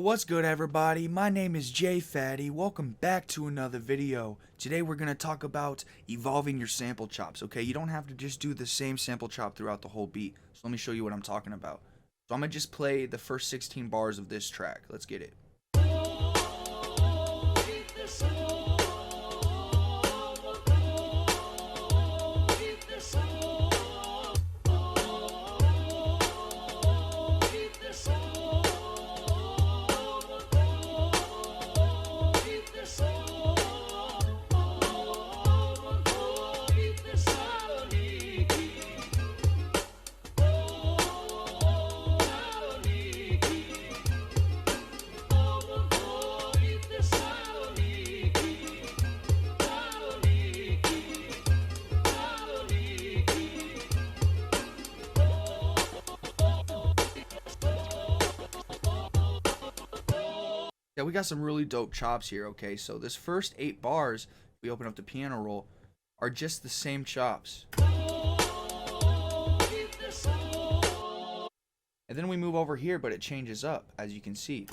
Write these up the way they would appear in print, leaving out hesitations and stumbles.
What's good, everybody? My name is Jay Fatty. Welcome back to another video. Today we're going to talk about evolving your sample chops, okay? You don't have to just do the same sample chop throughout the whole beat. So let me show you what I'm talking about. So I'm going to just play the first 16 bars of this track. Let's get it. Yeah, we got some really dope chops here, okay? So this first 8 bars, if we open up the piano roll, are just the same chops. And then we move over here, but it changes up, as you can see.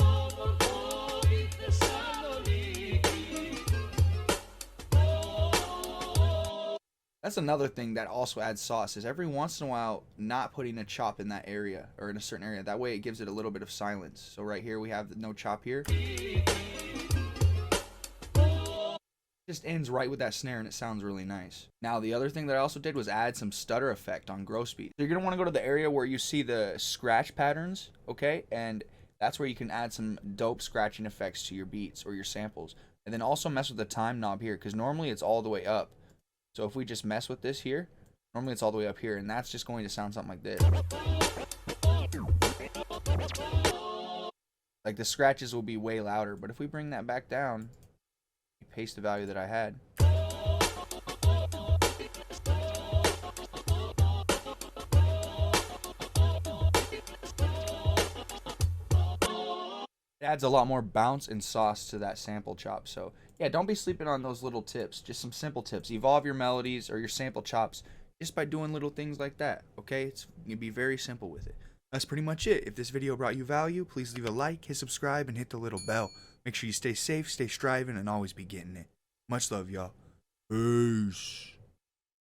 That's another thing that also adds sauce, is every once in a while not putting a chop in that area or in a certain area. That way it gives it a little bit of silence. So right here we have no chop here. It just ends right with that snare and it sounds really nice. Now the other thing that I also did was add some stutter effect on gross beat. So you're going to want to go to the area where you see the scratch patterns, okay? And that's where you can add some dope scratching effects to your beats or your samples. And then also mess with the time knob here, because normally it's all the way up. So if we just mess with this here, normally it's all the way up here, and that's just going to sound something like this. Like the scratches will be way louder, but if we bring that back down, paste the value that I had. It adds a lot more bounce and sauce to that sample chop. So yeah, don't be sleeping on those little tips. Just some simple tips. Evolve your melodies or your sample chops just by doing little things like that, okay? You can be very simple with it. That's pretty much it. If this video brought you value, please leave a like, hit subscribe, and hit the little bell. Make sure you stay safe, stay striving, and always be getting it. Much love, y'all. Peace.